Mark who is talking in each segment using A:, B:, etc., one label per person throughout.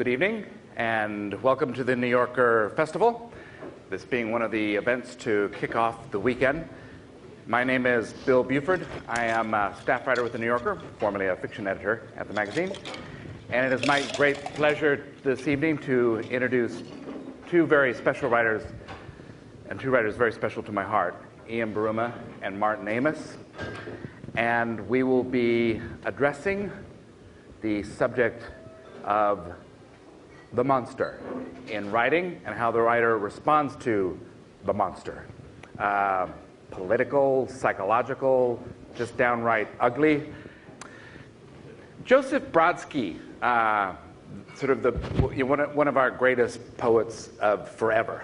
A: Good evening, and welcome to the New Yorker Festival, this being one of the events to kick off the weekend. My name is Bill Buford. I am a staff writer with the New Yorker, formerly a fiction editor at the magazine. And it is my great pleasure this evening to introduce two very special writers, and two writers very special to my heart, Ian Buruma and Martin Amis. And we will be addressing the subject of the monster in writing and how the writer responds to the monster. Political, psychological, just downright ugly. Joseph Brodsky, one of our greatest poets of forever,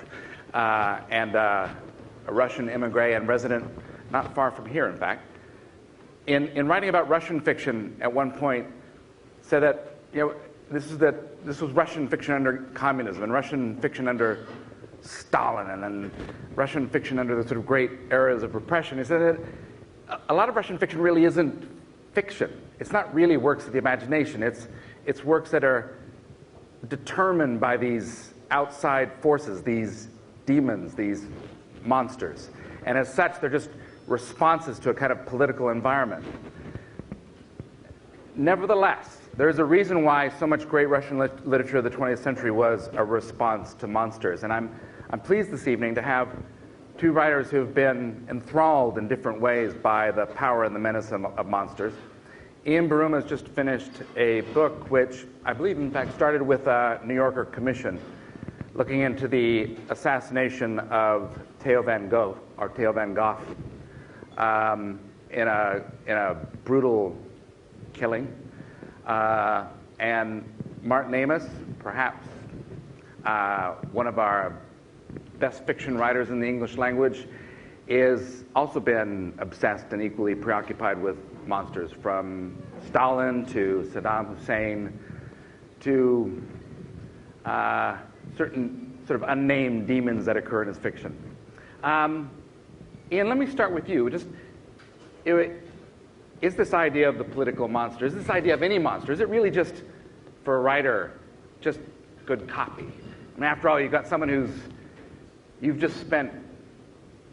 A: and a Russian immigrant and resident not far from here, in fact, in writing about Russian fiction at one point said that this was Russian fiction under communism and Russian fiction under Stalin and then Russian fiction under the sort of great eras of repression. He said that a lot of Russian fiction really isn't fiction. It's not really works of the imagination. It's works that are determined by these outside forces, these demons, these monsters. And as such, they're just responses to a kind of political environment. Nevertheless, there's a reason why so much great Russian literature of the 20th century was a response to monsters. And I'm pleased this evening to have two writers who have been enthralled in different ways by the power and the menace of monsters. Ian Buruma has just finished a book which I believe, in fact, started with a New Yorker commission looking into the assassination of Theo van Gogh, in a brutal killing. And Martin Amis, perhaps one of our best fiction writers in the English language, is also been obsessed and equally preoccupied with monsters, from Stalin to Saddam Hussein to certain sort of unnamed demons that occur in his fiction. Ian, let me start with you. Is this idea of the political monster, is this idea of any monster, is it really just, for a writer, just good copy? I mean, after all, you've got someone you've just spent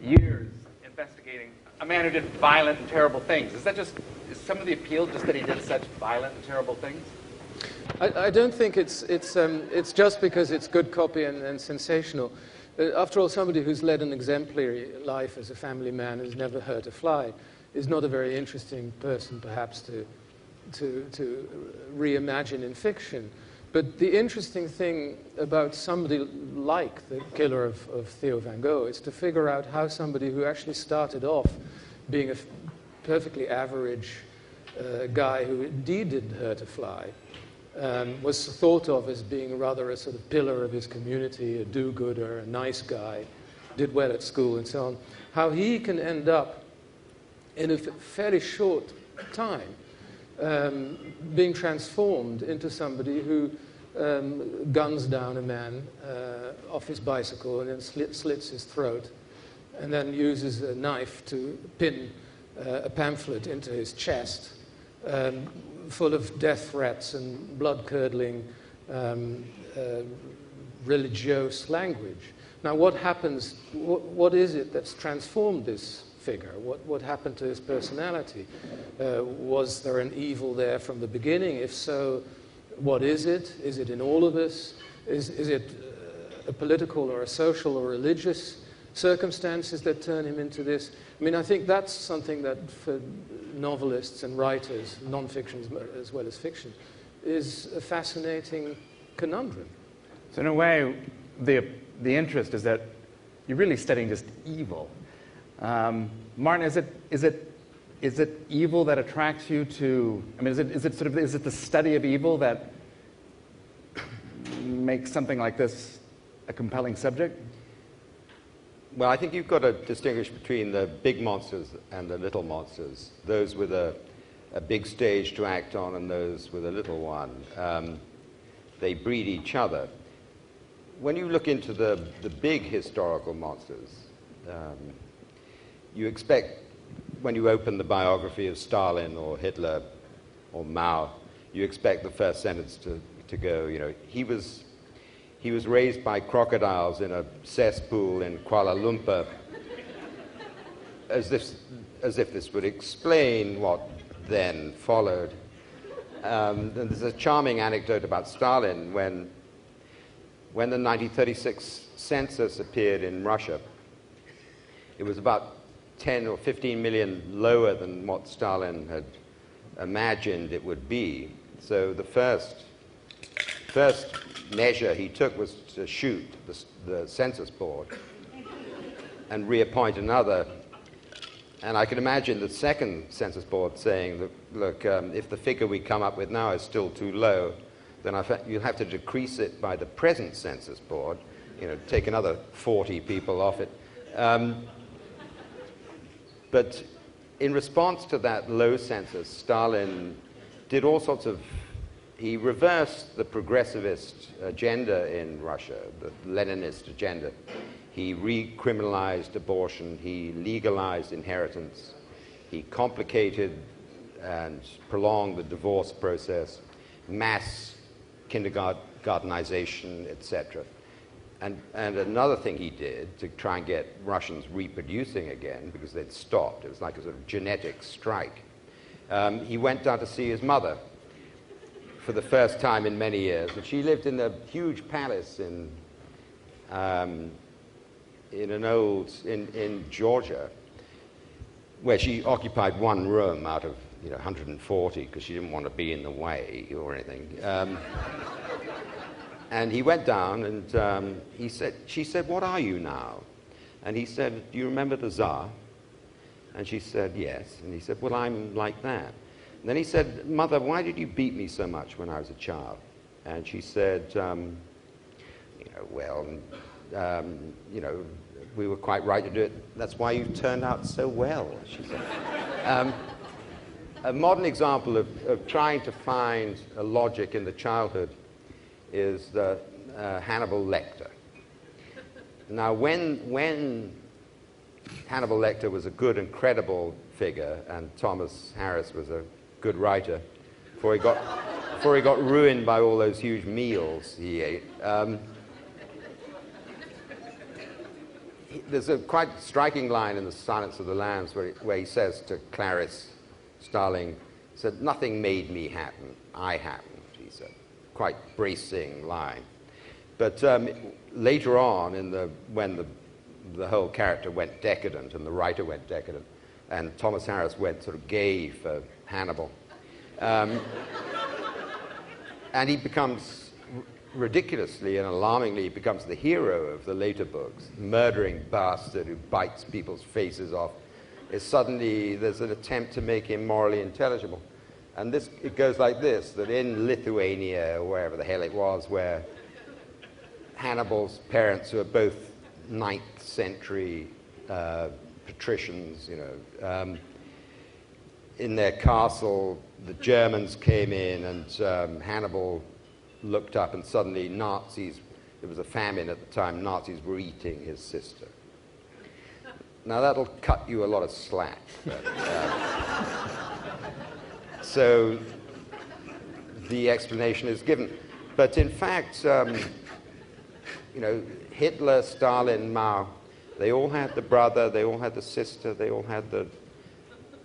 A: years investigating a man who did violent and terrible things. Is some of the appeal just that he did such violent and terrible things?
B: I don't think it's just because it's good copy and sensational. After all, somebody who's led an exemplary life as a family man who's never hurt a fly is not a very interesting person, perhaps, to reimagine in fiction. But the interesting thing about somebody like the killer of Theo van Gogh is to figure out how somebody who actually started off being a perfectly average guy who indeed didn't hurt a fly was thought of as being rather a sort of pillar of his community, a do-gooder, a nice guy, did well at school and so on, how he can end up in a fairly short time being transformed into somebody who guns down a man off his bicycle and then slits his throat and then uses a knife to pin a pamphlet into his chest full of death threats and blood-curdling religious language. Now, what happens, what is it that's transformed this figure? What happened to his personality? Was there an evil there from the beginning? If so, what is it? Is it in all of us? Is it a political or a social or religious circumstances that turn him into this? I mean, I think that's something that for novelists and writers, non-fiction as well as fiction, is a fascinating conundrum.
A: So in a way, the interest is that you're really studying just evil. Martin, is it evil that attracts you to? I mean, is it the study of evil that makes something like this a compelling subject?
C: Well, I think you've got to distinguish between the big monsters and the little monsters. Those with a big stage to act on and those with a little one. They breed each other. When you look into the big historical monsters, you expect, when you open the biography of Stalin or Hitler or Mao, you expect the first sentence to to go. You know, he was raised by crocodiles in a cesspool in Kuala Lumpur, as if this would explain what then followed. And there's a charming anecdote about Stalin when the 1936 census appeared in Russia. It was about 10 or 15 million lower than what Stalin had imagined it would be. So the first measure he took was to shoot the census board and reappoint another. And I can imagine the second census board saying, look, if the figure we come up with now is still too low, then you'll have to decrease it by the present census board, you know, take another 40 people off it. But in response to that low census, Stalin did all sorts of, he reversed the progressivist agenda in Russia, the Leninist agenda. He recriminalized abortion, he legalized inheritance, he complicated and prolonged the divorce process, mass kindergartenization, etc. And another thing he did to try and get Russians reproducing again, because they'd stopped, it was like a sort of genetic strike, he went down to see his mother for the first time in many years. And she lived in a huge palace in Georgia, where she occupied one room out of 140 because she didn't want to be in the way or anything. And he went down and she said, "What are you now?" And he said, "Do you remember the Tsar?" And she said, "Yes." And he said, "Well, I'm like that." And then he said, "Mother, why did you beat me so much when I was a child?" And she said, we were quite right to do it. That's why you turned out so well, she said. A modern example of trying to find a logic in the childhood is the Hannibal Lecter. Now, when Hannibal Lecter was a good and credible figure, and Thomas Harris was a good writer, before he got ruined by all those huge meals he ate, there's a quite striking line in The Silence of the Lambs where he says to Clarice Starling, said, "Nothing made me happen, I happened," he said. Quite bracing line. But later on, when the whole character went decadent and the writer went decadent, and Thomas Harris went sort of gay for Hannibal, and he becomes ridiculously and alarmingly becomes the hero of the later books, murdering bastard who bites people's faces off. There's an attempt to make him morally intelligible. And it goes like this, that in Lithuania, or wherever the hell it was, where Hannibal's parents, who are both 9th century patricians, in their castle, the Germans came in and Hannibal looked up and suddenly Nazis, there was a famine at the time, Nazis were eating his sister. Now that'll cut you a lot of slack. But, so the explanation is given. But in fact, Hitler, Stalin, Mao, they all had the brother, they all had the sister, they all had the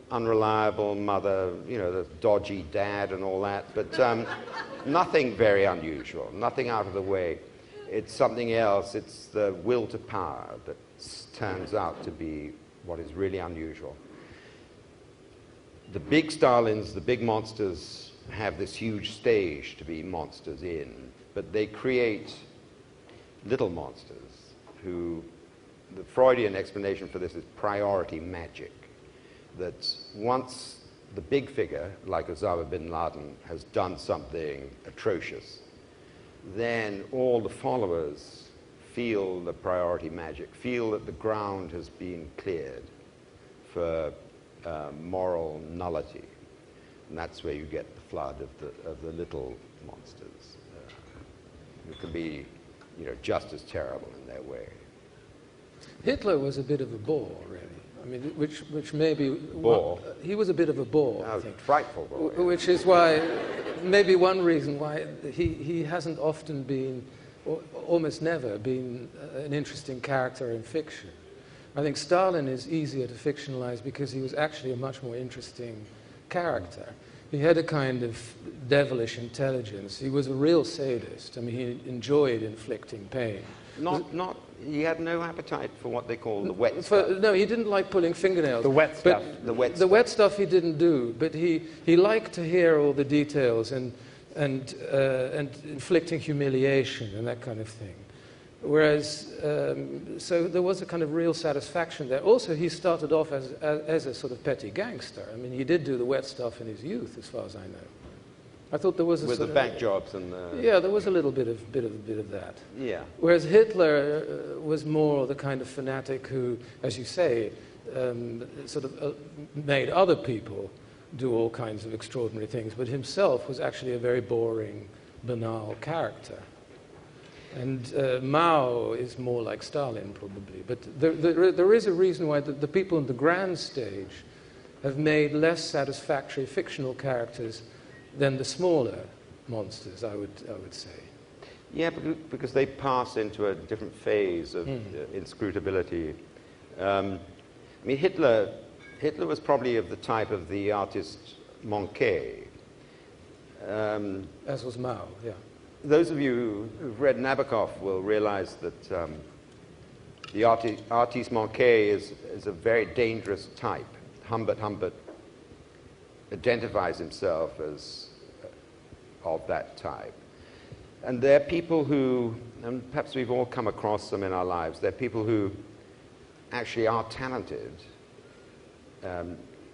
C: unreliable mother, the dodgy dad and all that, but nothing very unusual, nothing out of the way. It's something else. It's the will to power that turns out to be what is really unusual. The big Stalins, the big monsters, have this huge stage to be monsters in, but they create little monsters who, the Freudian explanation for this is priority magic. That once the big figure, like Osama bin Laden, has done something atrocious, then all the followers feel the priority magic, feel that the ground has been cleared for moral nullity. And that's where you get the flood of the little monsters, who can be just as terrible in their way.
B: Hitler was a bit of a bore, really. I mean, which may be...
C: Bore.
B: He was a bit of a bore, I
C: Oh,
B: think.
C: frightful boy.
B: Which is why, maybe one reason why he hasn't often been, or almost never been, an interesting character in fiction. I think Stalin is easier to fictionalize because he was actually a much more interesting character. He had a kind of devilish intelligence. He was a real sadist. I mean, he enjoyed inflicting pain.
C: He had no appetite for what they call the wet stuff.
B: No, he didn't like pulling fingernails.
A: The wet stuff.
C: The wet
B: The
C: stuff.
B: wet stuff he didn't do, but he liked to hear all the details and inflicting humiliation and that kind of thing. Whereas, so there was a kind of real satisfaction there. Also, he started off as a sort of petty gangster. I mean, he did do the wet stuff in his youth, as far as I know. I thought there was a
C: With
B: sort
C: the
B: of,
C: bank jobs and the...
B: yeah, there was a little bit of that.
C: Yeah.
B: Whereas Hitler was more the kind of fanatic who, as you say, sort of made other people do all kinds of extraordinary things, but himself was actually a very boring, banal character. And Mao is more like Stalin, probably. But there is a reason why the people on the grand stage have made less satisfactory fictional characters than the smaller monsters, I would say.
C: Yeah, because they pass into a different phase of inscrutability. I mean, Hitler was probably of the type of the artist Moncke.
B: As was Mao, yeah.
C: Those of you who've read Nabokov will realize that the artiste Moncke is a very dangerous type. Humbert identifies himself as of that type. And they're people who, and perhaps we've all come across them in our lives, they're people who actually are talented.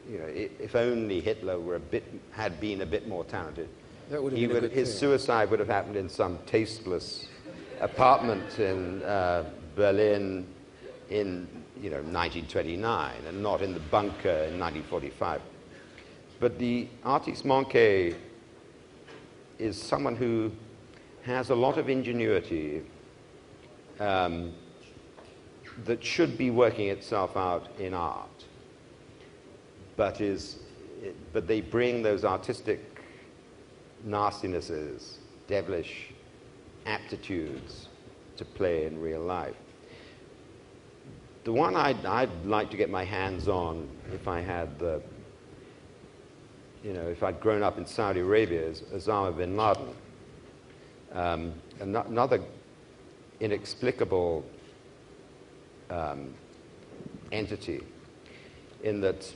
C: If only Hitler had been a bit more talented,
B: That would have been a good
C: his
B: thing.
C: suicide would have happened in some tasteless apartment in Berlin in 1929, and not in the bunker in 1945. But the artiste Moncke is someone who has a lot of ingenuity that should be working itself out in art, but they bring those artistic nastinesses, devilish aptitudes to play in real life. The one I'd like to get my hands on, if I had if I'd grown up in Saudi Arabia, is Osama bin Laden. Another inexplicable entity, in that,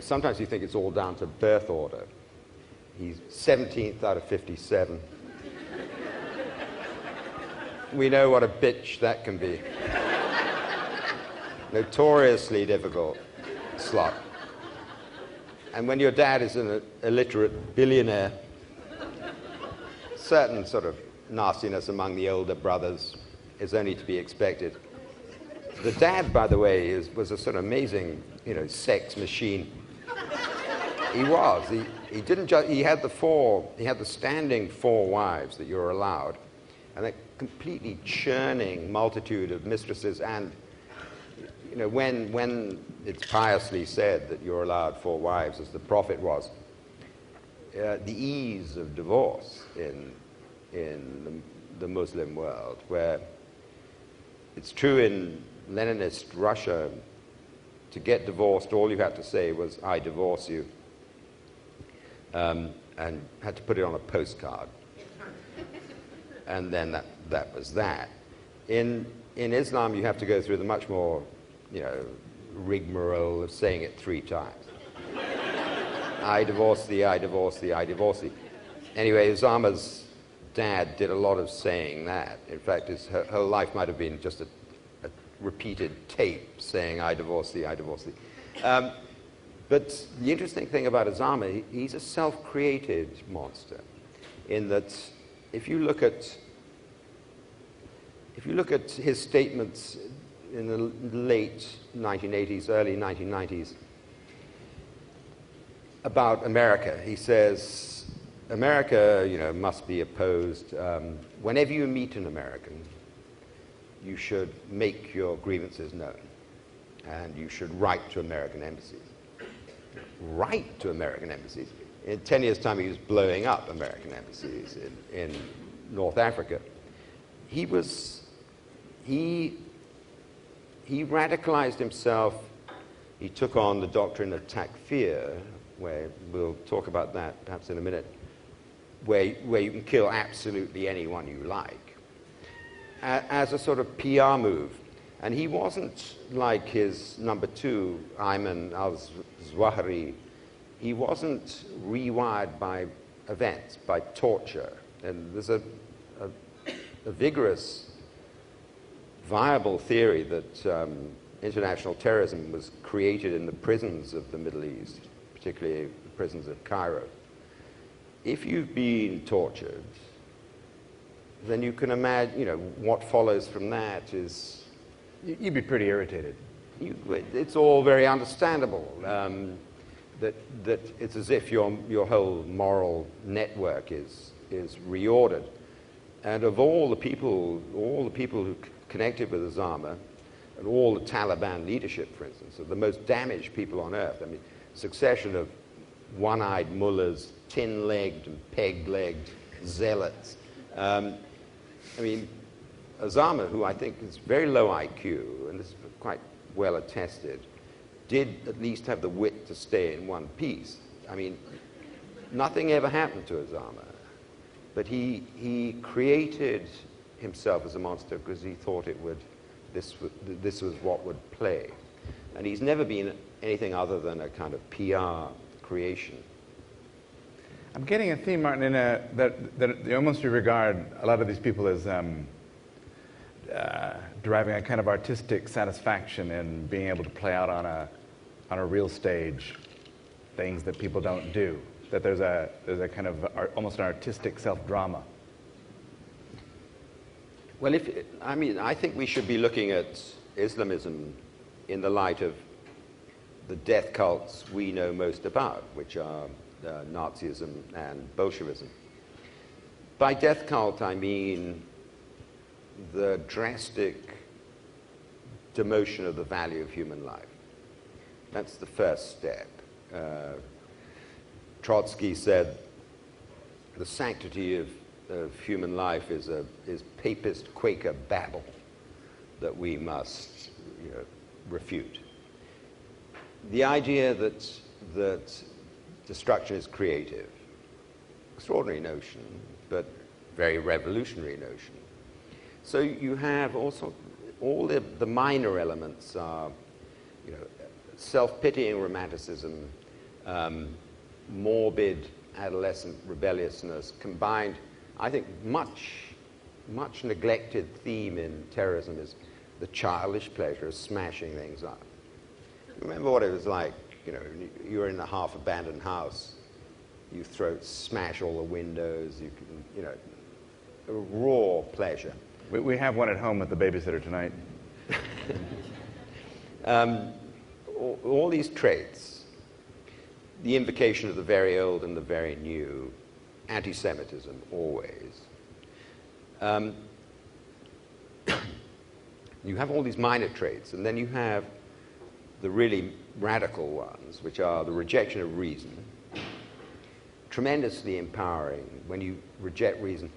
C: sometimes you think it's all down to birth order. He's 17th out of 57. We know what a bitch that can be. Notoriously difficult slot. And when your dad is an illiterate billionaire, certain sort of nastiness among the older brothers is only to be expected. The dad, by the way, was a sort of amazing, sex machine. He was. He didn't just. He had the standing 4 wives that you're allowed, and a completely churning multitude of mistresses. And when it's piously said that you're allowed 4 wives, as the Prophet was, the ease of divorce in the Muslim world, where it's true in Leninist Russia, to get divorced, all you had to say was, "I divorce you," and had to put it on a postcard. And then that was that. In Islam, you have to go through the much more, rigmarole of saying it 3 times. I divorce thee, I divorce thee, I divorce thee. Anyway, Osama's dad did a lot of saying that. In fact, her whole life might have been just a repeated tape saying, I divorce thee, I divorce thee. But the interesting thing about Osama, he's a self-created monster, in that if you look at his statements in the late 1980s, early 1990s, about America, he says, America, must be opposed. Whenever you meet an American, you should make your grievances known. and you should write to American embassies. Write to American embassies. In 10 years' time, he was blowing up American embassies in North Africa. He radicalized himself. He took on the doctrine of takfir, where we'll talk about that perhaps in a minute, where you can kill absolutely anyone you like, as a sort of PR move. And he wasn't like his number two, Ayman al-Zawahiri. He wasn't rewired by events, by torture. And there's a vigorous, viable theory that international terrorism was created in the prisons of the Middle East, particularly the prisons of Cairo. If you've been tortured, then you can imagine, what follows from that is...
A: You'd be pretty irritated.
C: It's all very understandable. That it's as if your whole moral network is reordered. And of all the people who connected with Osama, and all the Taliban leadership, for instance, are the most damaged people on earth. I mean, succession of one-eyed mullahs, tin-legged and peg-legged zealots. Osama, who I think is very low IQ, and this is quite well attested, did at least have the wit to stay in one piece. I mean, nothing ever happened to Osama, but he created himself as a monster because he thought this was what would play. And he's never been anything other than a kind of PR creation.
A: I'm getting a theme, Martin, that almost you regard a lot of these people as deriving a kind of artistic satisfaction in being able to play out on a real stage things that people don't do. That there's a kind of almost an artistic self-drama.
C: Well, I think we should be looking at Islamism in the light of the death cults we know most about, which are Nazism and Bolshevism. By death cult, I mean the drastic demotion of the value of human life. That's the first step. Trotsky said the sanctity of human life is papist Quaker babble that we must refute. The idea that destruction is creative, extraordinary notion, but very revolutionary notion. So you have also all the minor elements are, self-pitying romanticism, morbid adolescent rebelliousness, combined. I think much neglected theme in terrorism is the childish pleasure of smashing things up. Remember what it was like, you're in a half-abandoned house, you smash all the windows, you can, a raw pleasure.
A: We have one at home with the babysitter tonight.
C: All these traits, the invocation of the very old and the very new, anti-Semitism always. You have all these minor traits, and then you have the really radical ones, which are the rejection of reason, tremendously empowering when you reject reason.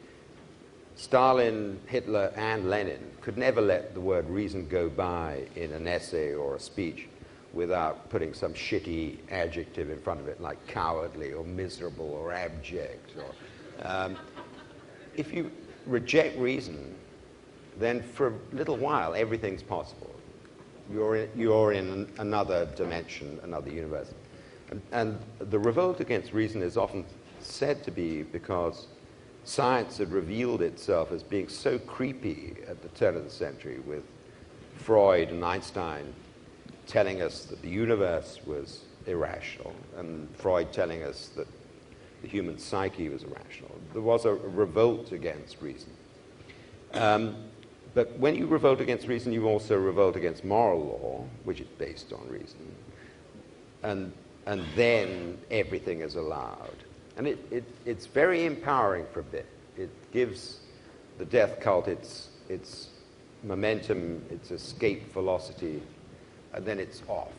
C: Stalin, Hitler, and Lenin could never let the word reason go by in an essay or a speech without putting some shitty adjective in front of it, like cowardly or miserable or abject. If you reject reason, then for a little while everything's possible. You're in another dimension, another universe. And the revolt against reason is often said to be because science had revealed itself as being so creepy at the turn of the century, with Freud and Einstein telling us that the universe was irrational, and Freud telling us that the human psyche was irrational. There was a revolt against reason. But when you revolt against reason, you also revolt against moral law, which is based on reason. And then everything is allowed. And it's very empowering for a bit. It gives the death cult its momentum, its escape velocity, and then it's off.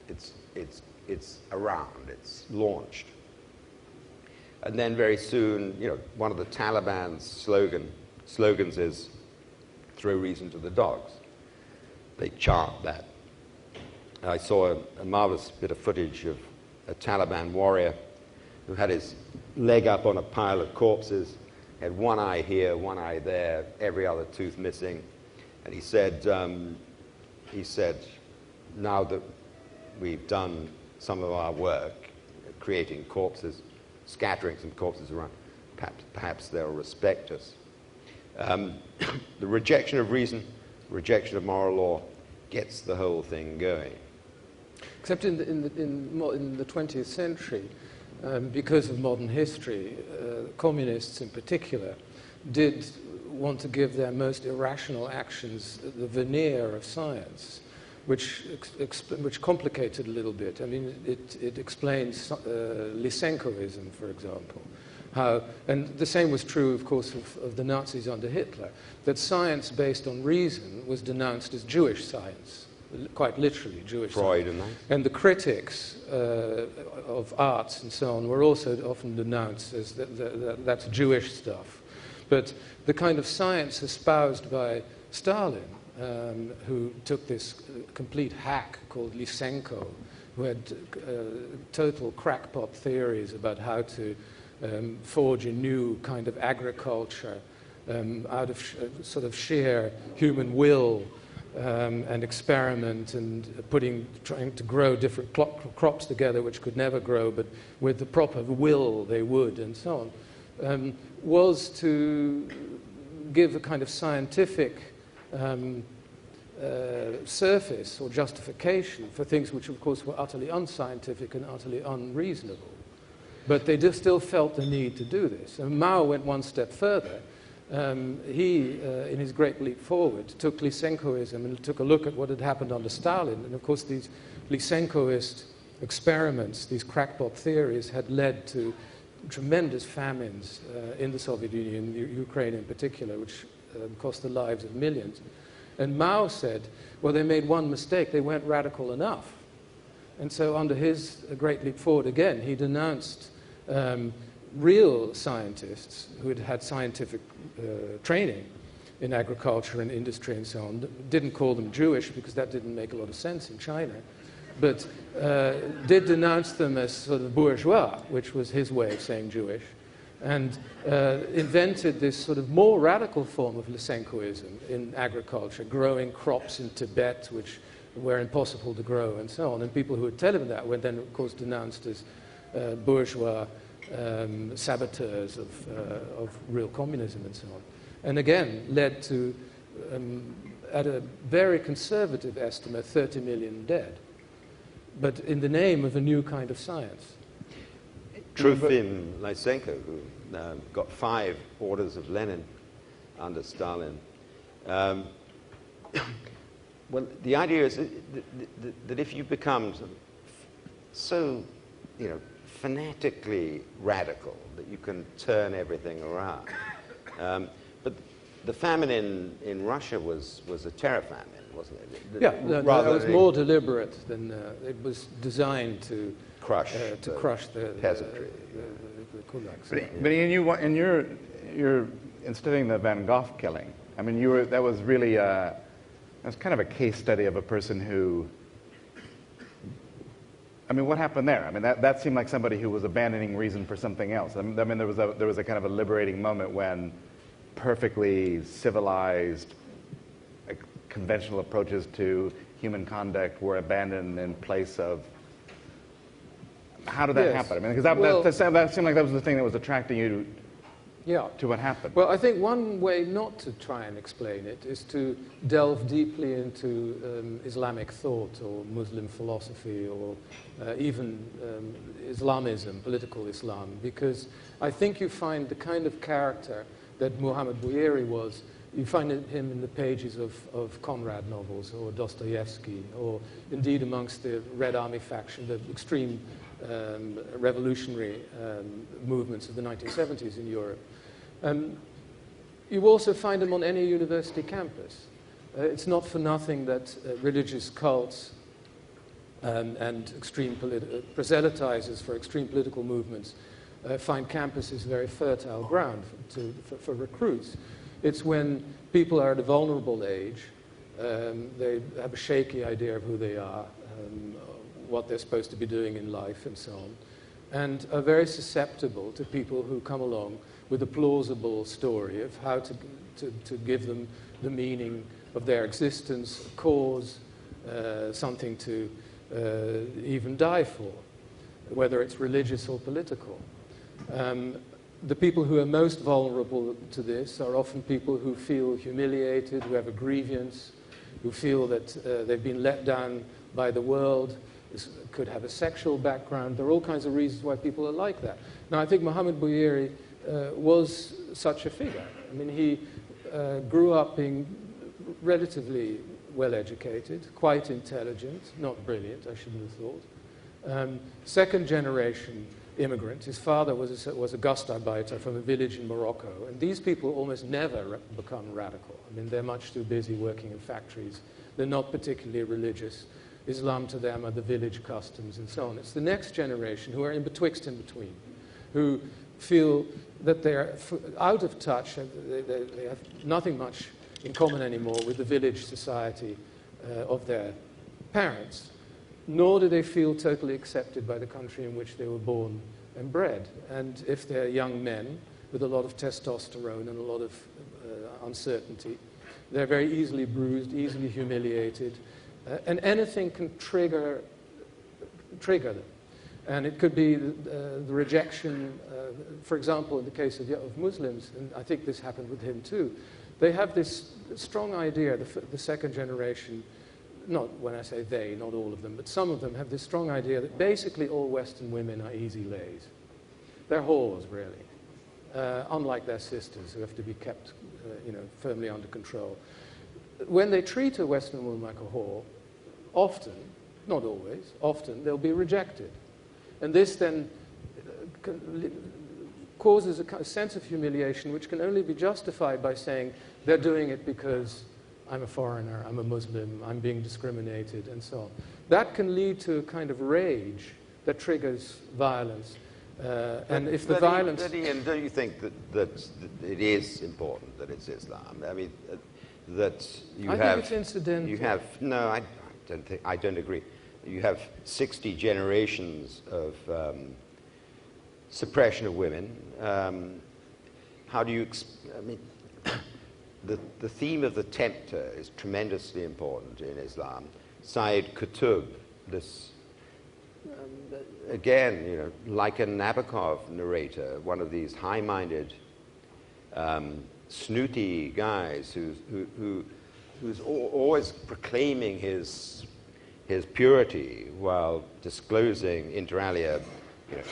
C: It's around. It's launched. And then very soon, one of the Taliban's slogans is "Throw reason to the dogs." They chant that. I saw a marvelous bit of footage of a Taliban warrior who had his leg up on a pile of corpses, had one eye here, one eye there, every other tooth missing. And he said, now that we've done some of our work, creating corpses, scattering some corpses around, perhaps they'll respect us. The rejection of reason, rejection of moral law gets the whole thing going.
B: Except in the 20th century, because of modern history, communists in particular did want to give their most irrational actions the veneer of science, which complicated a little bit. I mean, it explains Lysenkoism, for example. And the same was true, of course, of the Nazis under Hitler, that science based on reason was denounced as Jewish science. Quite literally Jewish
C: Freud
B: science. And the critics of arts and so on were also often denounced as that's Jewish stuff. But the kind of science espoused by Stalin, who took this complete hack called Lysenko, who had total crackpot theories about how to forge a new kind of agriculture out of sort of sheer human will, and experiment and trying to grow different crops together which could never grow, but with the proper will they would, and so on, was to give a kind of scientific surface or justification for things which, of course, were utterly unscientific and utterly unreasonable. But they still felt the need to do this. And Mao went one step further. He, in his Great Leap Forward, took Lysenkoism and took a look at what had happened under Stalin. And of course, these Lysenkoist experiments, these crackpot theories, had led to tremendous famines in the Soviet Union, Ukraine in particular, which cost the lives of millions. And Mao said, well, they made one mistake. They weren't radical enough. And so under his Great Leap Forward, again, he denounced real scientists who had had scientific training in agriculture and industry and so on. Didn't call them Jewish because that didn't make a lot of sense in China, but did denounce them as sort of bourgeois, which was his way of saying Jewish, and invented this sort of more radical form of Lysenkoism in agriculture, growing crops in Tibet which were impossible to grow and so on. And people who would tell him that were then, of course, denounced as bourgeois saboteurs of real communism and so on. And again, led to, at a very conservative estimate, 30 million dead. But in the name of a new kind of science.
C: Trofim Lysenko, who got 5 orders of Lenin under Stalin. Well, the idea is that if you become so, fanatically radical that you can turn everything around. But the famine in Russia was a terror famine, wasn't it?
B: Yeah, it was more deliberate than it was designed to
C: crush
B: the
C: peasantry.
B: The kulaks.
A: But in your in studying the Van Gogh killing, I mean, that was really that's kind of a case study of a person who. I mean, what happened there? I mean, that seemed like somebody who was abandoning reason for something else. I mean, there was a kind of a liberating moment when perfectly civilized, conventional approaches to human conduct were abandoned in place of. How did that happen? I mean, because that seemed like that was the thing that was attracting you to what happened.
B: Well, I think one way not to try and explain it is to delve deeply into Islamic thought or Muslim philosophy or even Islamism, political Islam, because I think you find the kind of character that Muhammad Bouyeri was, you find him in the pages of Conrad novels or Dostoevsky, or indeed amongst the Red Army faction, the extreme revolutionary movements of the 1970s in Europe. You also find them on any university campus. It's not for nothing that religious cults and proselytizers for extreme political movements find campuses very fertile ground for recruits. It's when people are at a vulnerable age, they have a shaky idea of who they are, what they're supposed to be doing in life, and so on, and are very susceptible to people who come along with a plausible story of how to give them the meaning of their existence, a cause, something to even die for, whether it's religious or political. The people who are most vulnerable to this are often people who feel humiliated, who have a grievance, who feel that they've been let down by the world. This could have a sexual background. There are all kinds of reasons why people are like that. Now, I think Muhammad Bouyeri was such a figure. I mean, he grew up being relatively well-educated, quite intelligent, not brilliant, I shouldn't have thought. Second-generation immigrant. His father was a Gastarbeiter from a village in Morocco, and these people almost never become radical. I mean, they're much too busy working in factories. They're not particularly religious. Islam to them are the village customs and so on. It's the next generation who are in between, who feel that they're out of touch, they have nothing much in common anymore with the village society of their parents, nor do they feel totally accepted by the country in which they were born and bred. And if they're young men with a lot of testosterone and a lot of uncertainty, they're very easily bruised, easily humiliated, and anything can trigger them. And it could be the rejection, for example, in the case of Muslims, and I think this happened with him too. They have this strong idea, the second generation, not when I say they, not all of them, but some of them have this strong idea that basically all Western women are easy lays. They're whores, really, unlike their sisters who have to be kept firmly under control. When they treat a Western woman like a whore, often, not always, often, they'll be rejected. And this then causes a sense of humiliation which can only be justified by saying they're doing it because I'm a foreigner, I'm a Muslim, I'm being discriminated, and so on. That can lead to a kind of rage that triggers violence. And if the violence...
C: Ian, don't you think that it is important that it's Islam? I mean, that you have...
B: I think it's incidental.
C: You have... No, I don't agree. You have 60 generations of suppression of women. How do you... I mean, the theme of the tempter is tremendously important in Islam. Sayyid Qutb, this... again, like a Nabokov narrator, one of these high-minded, snooty guys who's always proclaiming his purity while disclosing, inter alia,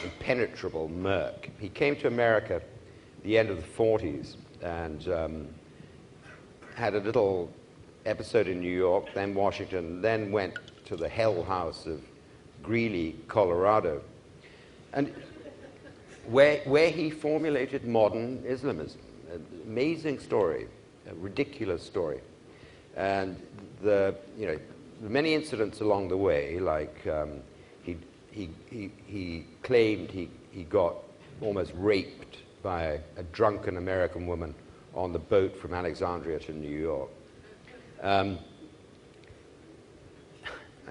C: impenetrable murk. He came to America at the end of the 40s and had a little episode in New York, then Washington, then went to the hell house of Greeley, Colorado, and where he formulated modern Islamism. An amazing story, a ridiculous story. And the many incidents along the way, like he claimed he got almost raped by a drunken American woman on the boat from Alexandria to New York. I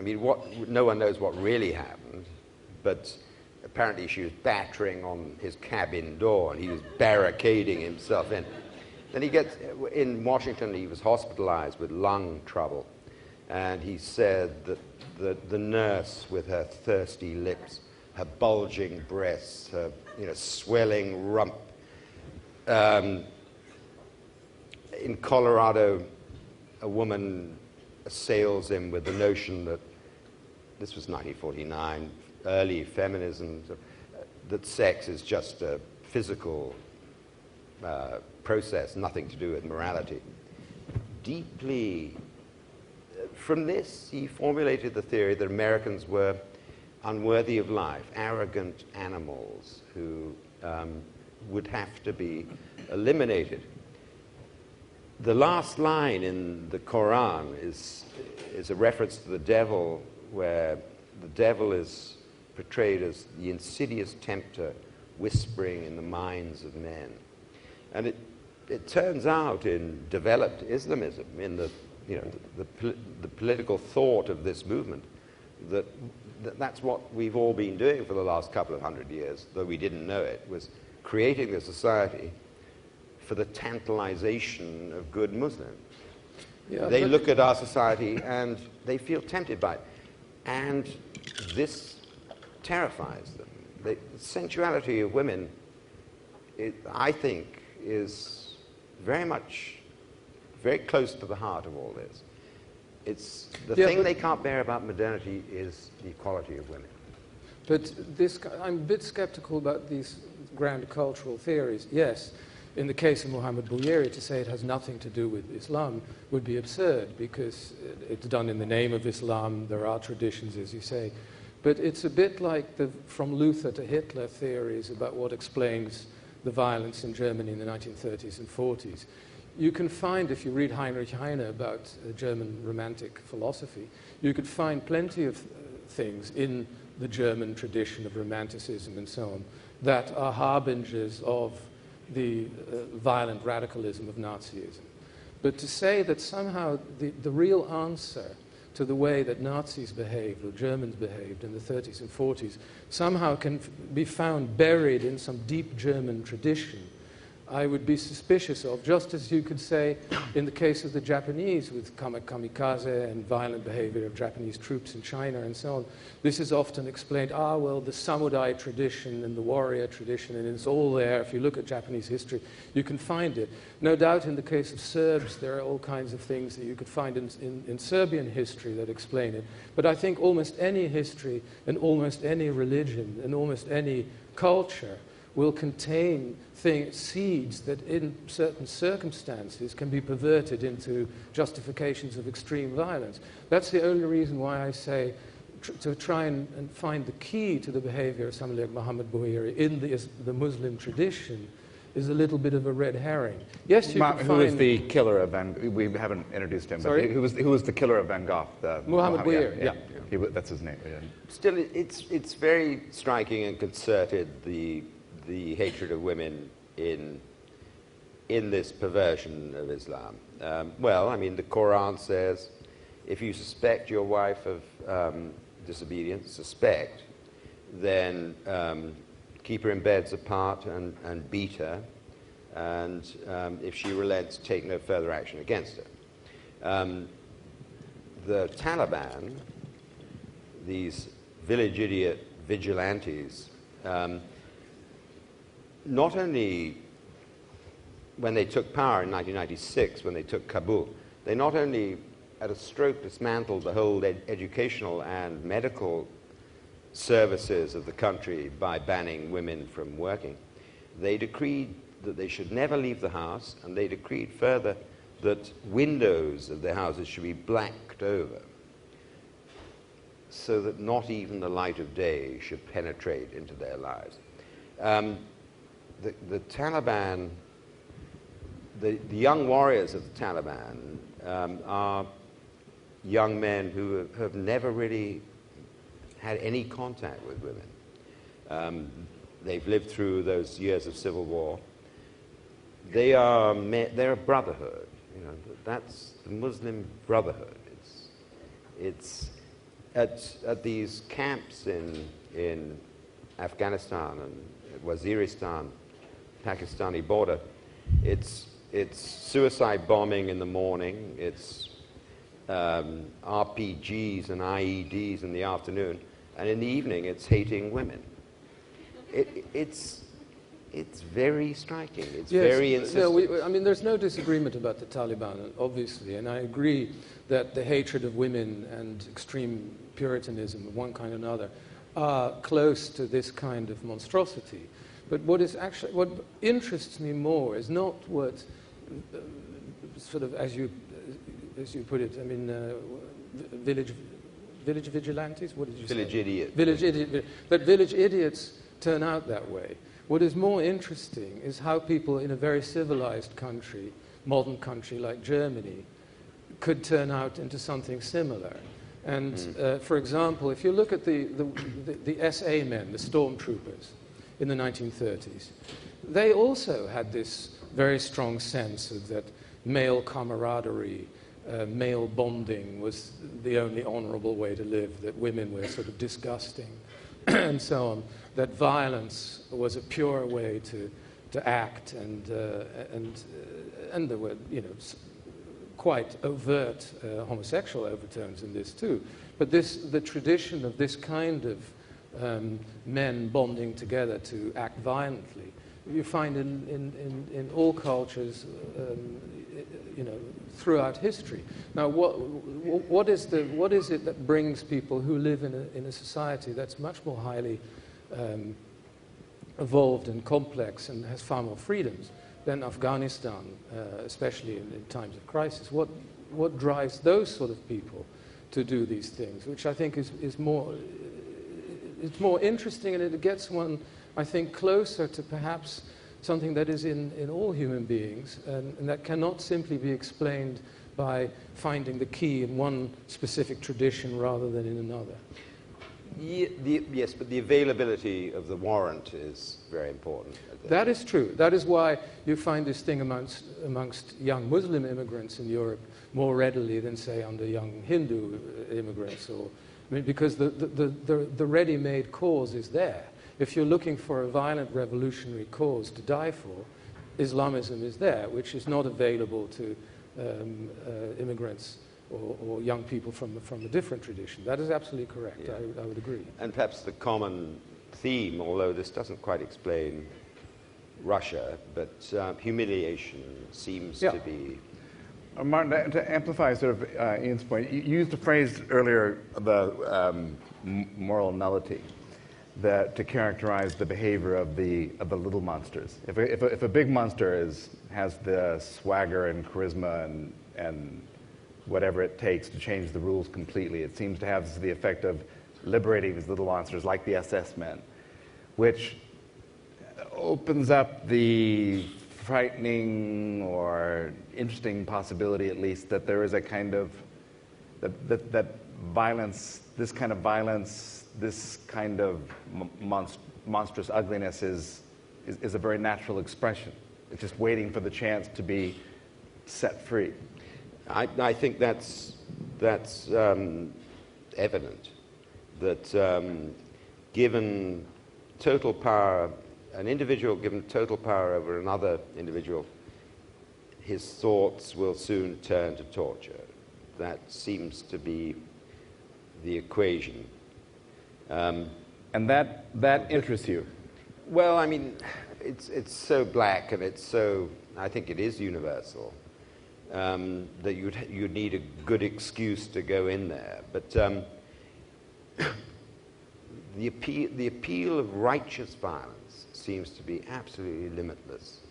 C: mean, no one knows what really happened, but apparently she was battering on his cabin door and he was barricading himself in. Then he gets, in Washington, he was hospitalized with lung trouble, and he said that the nurse with her thirsty lips, her bulging breasts, her swelling rump. In Colorado, a woman assails him with the notion that, this was 1949, early feminism, that sex is just a physical process, nothing to do with morality. Deeply, from this, he formulated the theory that Americans were unworthy of life, arrogant animals who would have to be eliminated. The last line in the Quran is a reference to the devil, where the devil is portrayed as the insidious tempter whispering in the minds of men. And it turns out in developed Islamism, in the political thought of this movement, that's what we've all been doing for the last couple of 100 years, though we didn't know it, was creating a society for the tantalization of good Muslims. Yeah, they look at our society and they feel tempted by it. And this terrifies them. The sensuality of women, I think, is very close to the heart of all this. It's the thing they can't bear about modernity is the equality of women.
B: But I'm a bit skeptical about these grand cultural theories. Yes, in the case of Muhammad Bouyeri, to say it has nothing to do with Islam would be absurd, because it's done in the name of Islam. There are traditions, as you say. But it's a bit like the from Luther to Hitler theories about what explains the violence in Germany in the 1930s and 40s. You can find, if you read Heinrich Heine about German romantic philosophy, you could find plenty of things in the German tradition of romanticism and so on that are harbingers of the violent radicalism of Nazism. But to say that somehow the real answer to the way that Nazis behaved or Germans behaved in the 30s and 40s somehow can be found buried in some deep German tradition, I would be suspicious of, just as you could say in the case of the Japanese with kamikaze and violent behavior of Japanese troops in China and so on. This is often explained, well, the samurai tradition and the warrior tradition, and it's all there. If you look at Japanese history, you can find it. No doubt in the case of Serbs, there are all kinds of things that you could find in Serbian history that explain it. But I think almost any history and almost any religion and almost any culture will contain seeds that in certain circumstances can be perverted into justifications of extreme violence. That's the only reason why I say to try and find the key to the behavior of somebody like Muhammad Bouyeri in the Muslim tradition is a little bit of a red herring. Yes, you can find...
A: Who is the killer of Van Gogh? We haven't introduced him.
B: Sorry?
A: But who was the killer of Van Gogh?
B: Muhammad Bouyeri, yeah.
A: That's his name. Yeah.
C: Still, it's very striking and concerted, the hatred of women in this perversion of Islam. Well, I mean, the Quran says, if you suspect your wife of disobedience, then keep her in beds apart and beat her, and if she relents, take no further action against her. The Taliban, these village idiot vigilantes, not only when they took power in 1996, when they took Kabul, they not only at a stroke dismantled the whole educational and medical services of the country by banning women from working. They decreed that they should never leave the house, and they decreed further that windows of their houses should be blacked over so that not even the light of day should penetrate into their lives. The Taliban, the young warriors of the Taliban are young men who have never really had any contact with women. They've lived through those years of civil war. They're a brotherhood. You know, that's the Muslim brotherhood. It's at these camps in Afghanistan and Waziristan, Pakistani border. It's suicide bombing in the morning. It's RPGs and IEDs in the afternoon, and in the evening it's hating women. It's very striking. It's very insistent.
B: No, I mean, there's no disagreement about the Taliban, obviously, and I agree that the hatred of women and extreme Puritanism of one kind or another are close to this kind of monstrosity. But what interests me more is not what sort of, as you put it, I mean, village vigilantes. What did you say?
C: Village idiot.
B: Village idiot. But village idiots turn out that way. What is more interesting is how people in a very civilized country modern country like Germany could turn out into something similar. And for example, if you look at the SA men, the stormtroopers in the 1930s, they also had this very strong sense of that male camaraderie, male bonding was the only honorable way to live, that women were sort of disgusting, and so on, that violence was a pure way to act, and there were, quite overt homosexual overtones in this too. But the tradition of this kind of men bonding together to act violently, you find in all cultures, throughout history. Now, what is it that brings people who live in a society that's much more highly evolved and complex and has far more freedoms than Afghanistan, especially in times of crisis? What drives those sort of people to do these things, which I think is more interesting, and it gets one, I think, closer to perhaps something that is in all human beings, and that cannot simply be explained by finding the key in one specific tradition rather than in another.
C: Yes, but the availability of the warrant is very important.
B: That is true. That is why you find this thing amongst young Muslim immigrants in Europe more readily than, say, under young Hindu immigrants. Because the ready-made cause is there. If you're looking for a violent revolutionary cause to die for, Islamism is there, which is not available to immigrants or young people from a different tradition. That is absolutely correct. Yeah. I would agree. And
C: perhaps the common theme, although this doesn't quite explain Russia, but humiliation seems to be...
A: Martin, to amplify sort of Ian's point, you used a phrase earlier, the moral nullity, to characterize the behavior of the little monsters. If a big monster has the swagger and charisma and whatever it takes to change the rules completely, it seems to have the effect of liberating these little monsters like the SS men, which opens up the frightening or interesting possibility, at least, that there is a kind of that violence, this kind of monstrous ugliness is a very natural expression. It's just waiting for the chance to be set free.
C: I think that's evident, that given total power, an individual given total power over another individual, his thoughts will soon turn to torture. That seems to be the equation.
A: And that interests you?
C: Well, I mean, it's so black, and it's so, I think it is universal, that you'd need a good excuse to go in there. But the appeal of righteous violence seems to be absolutely limitless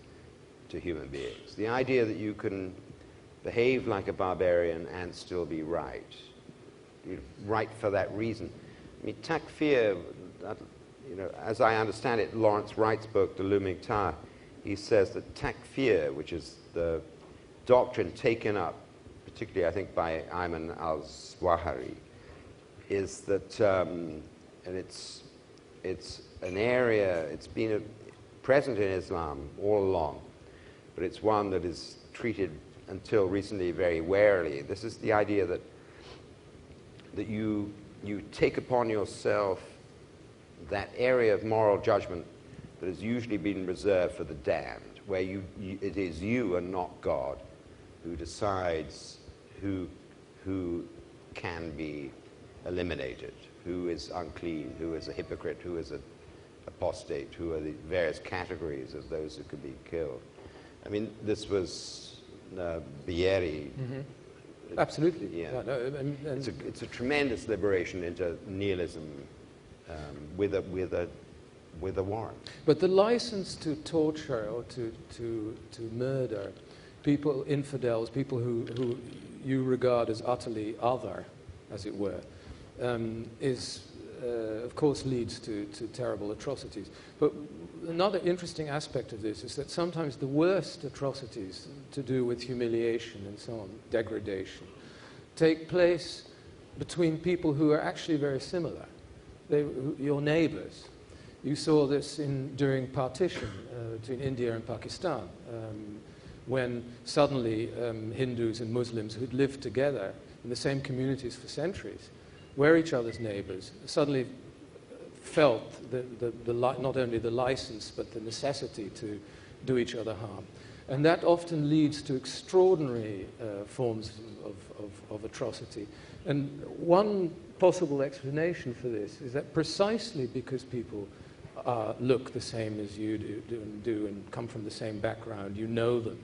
C: to human beings. The idea that you can behave like a barbarian and still be right, right for that reason. I mean, takfir, as I understand it, Lawrence Wright's book, The Looming Tower, he says that takfir, which is the doctrine taken up, particularly I think by Ayman al-Zawahiri, is that, and it's an area, it's been present in Islam all along, but it's one that is treated until recently very warily. This is the idea that you take upon yourself that area of moral judgment that has usually been reserved for the damned, where it is you and not God who decides who can be eliminated, who is unclean, who is a hypocrite, who is an apostate, who are the various categories of those who could be killed. I mean, this was Bieri.
B: Mm-hmm. Absolutely.
C: Yeah. It's a tremendous liberation into nihilism with a warrant.
B: But the license to torture or to murder people, infidels, people who you regard as utterly other, as it were, is of course, leads to terrible atrocities. But another interesting aspect of this is that sometimes the worst atrocities to do with humiliation and so on, degradation, take place between people who are actually very similar. Your neighbors. You saw this during partition between India and Pakistan, when suddenly Hindus and Muslims who'd lived together in the same communities for centuries, were each other's neighbors, suddenly felt not only the license but the necessity to do each other harm. And that often leads to extraordinary forms of atrocity. And one possible explanation for this is that precisely because people look the same as you do and come from the same background, you know them.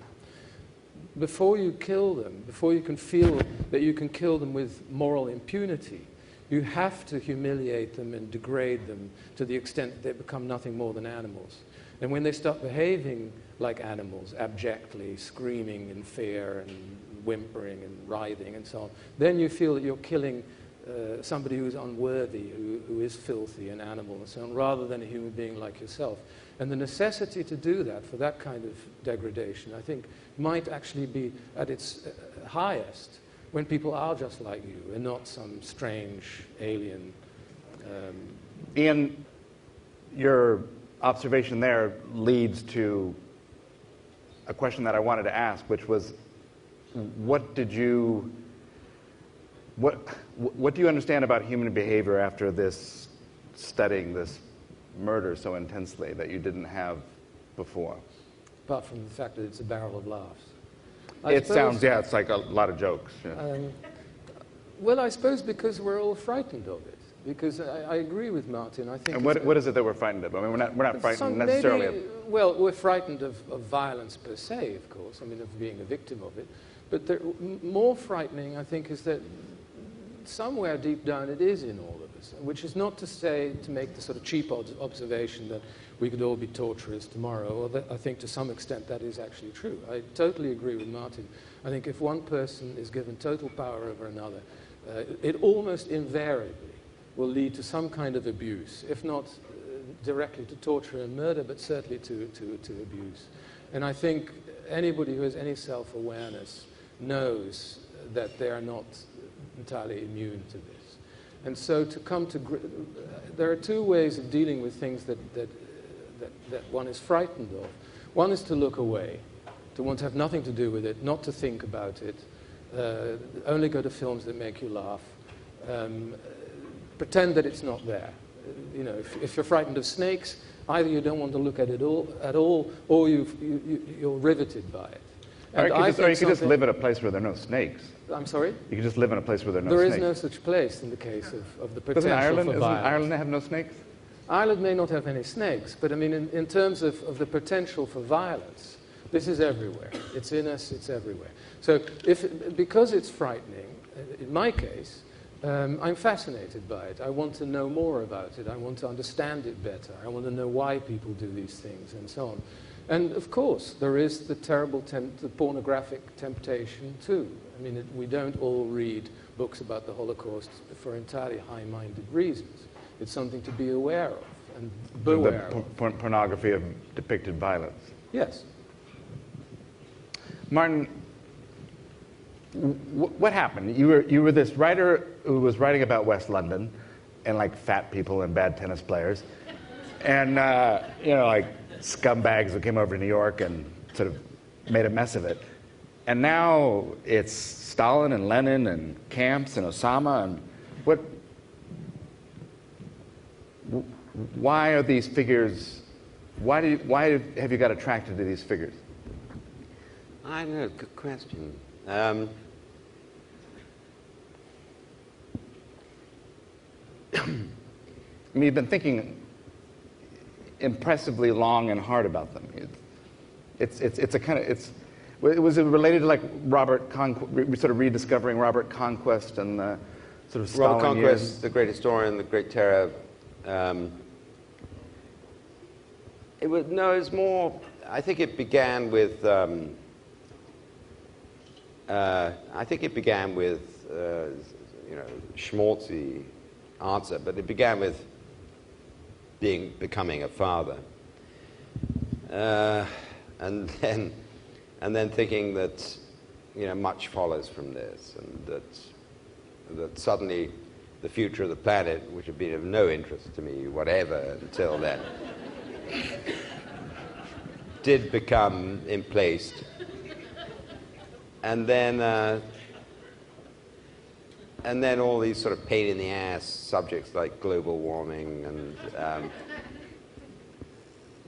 B: Before you kill them, before you can feel that you can kill them with moral impunity, you have to humiliate them and degrade them to the extent that they become nothing more than animals. And when they start behaving like animals, abjectly, screaming in fear and whimpering and writhing and so on, then you feel that you're killing somebody who's unworthy, who is filthy, an animal and so on, rather than a human being like yourself. And the necessity to do that, for that kind of degradation, I think might actually be at its highest when people are just like you and not some strange alien.
A: Ian, your observation there leads to a question that I wanted to ask, which was, what do you understand about human behavior after studying this murder so intensely that you didn't have before?
B: Apart from the fact that it's a barrel of laughs.
A: It's like a lot of jokes. Yeah.
B: Well, I suppose because we're all frightened of it. Because I agree with Martin. I think.
A: And what is it that we're frightened of? I mean, we're not frightened necessarily.
B: Well, we're frightened of violence per se, of course. I mean, of being a victim of it. But more frightening, I think, is that somewhere deep down it is in all of us. Which is not to say, to make the sort of cheap observation that we could all be torturers tomorrow, or that I think to some extent that is actually true. I totally agree with Martin. I think if one person is given total power over another, it almost invariably will lead to some kind of abuse, if not directly to torture and murder, but certainly to abuse. And I think anybody who has any self-awareness knows that they are not entirely immune to this. And so there are two ways of dealing with things that one is frightened of. One is to look away, to want to have nothing to do with it, not to think about it, only go to films that make you laugh, pretend that it's not there. You know, if you're frightened of snakes, either you don't want to look at it at all, or you're riveted by it.
A: Or you could just live in a place where there are no snakes.
B: I'm sorry?
A: You could just live in a place where there are no
B: snakes.
A: snakes.
B: There is no such place in the case of the potential
A: Doesn't
B: for violence.
A: Ireland have no snakes?
B: Ireland may not have any snakes, but I mean, in terms of the potential for violence, this is everywhere. It's in us, it's everywhere. So because it's frightening, in my case, I'm fascinated by it. I want to know more about it. I want to understand it better. I want to know why people do these things and so on. And of course, there is the terrible, the pornographic temptation too. I mean, we don't all read books about the Holocaust for entirely high-minded reasons. It's something to be aware of and beware of.
A: Pornography of depicted violence.
B: Yes.
A: Martin, what happened? You were this writer who was writing about West London and like fat people and bad tennis players, and like scumbags who came over to New York and sort of made a mess of it. And now it's Stalin and Lenin and camps and Osama and why are these figures? Why have you got attracted to these figures?
C: I don't know. Good question.
A: I mean, you've been thinking impressively long and hard about them. Was it related to like sort of rediscovering Robert Conquest and the sort of Stalin
C: Robert Conquest,
A: years?
C: the great historian, the great terror. It was more. I think it began with. Schmaltzy answer, but it began with becoming a father. And then thinking that, much follows from this, and that suddenly the future of the planet, which had been of no interest to me whatever until then, did become emplaced. And then all these sort of pain-in-the-ass subjects like global warming and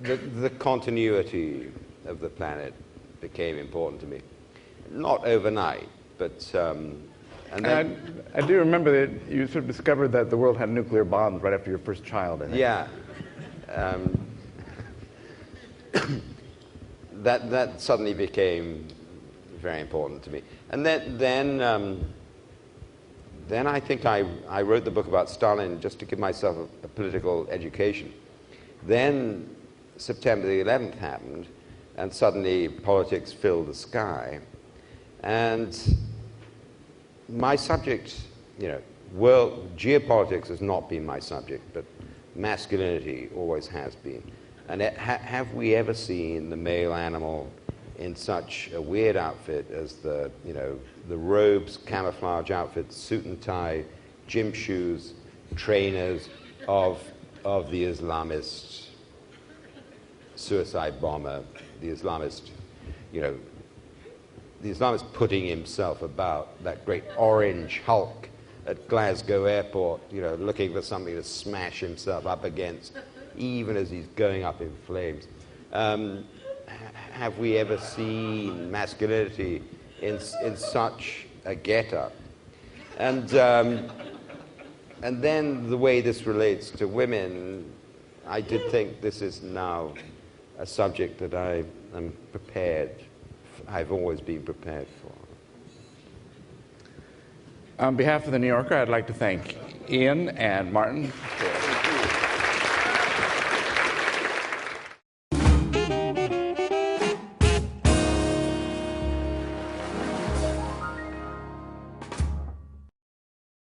C: the continuity of the planet became important to me. Not overnight, but...
A: And I do remember that you sort of discovered that the world had nuclear bombs right after your first child, I think.
C: Yeah. That suddenly became very important to me. And then I think I wrote the book about Stalin just to give myself a political education. Then September the 11th happened, and suddenly politics filled the sky. And my subject, geopolitics has not been my subject, but masculinity always has been. And have we ever seen the male animal in such a weird outfit as the robes, camouflage outfits, suit and tie, gym shoes, trainers of the Islamist suicide bomber, the Islamist, the Islamist putting himself about, that great orange hulk at Glasgow airport, looking for something to smash himself up against, even as he's going up in flames. Have we ever seen masculinity in such a get-up? And then the way this relates to women, I did think this is now a subject that I am prepared, I've always been prepared for.
A: On behalf of The New Yorker, I'd like to thank Ian and Martin for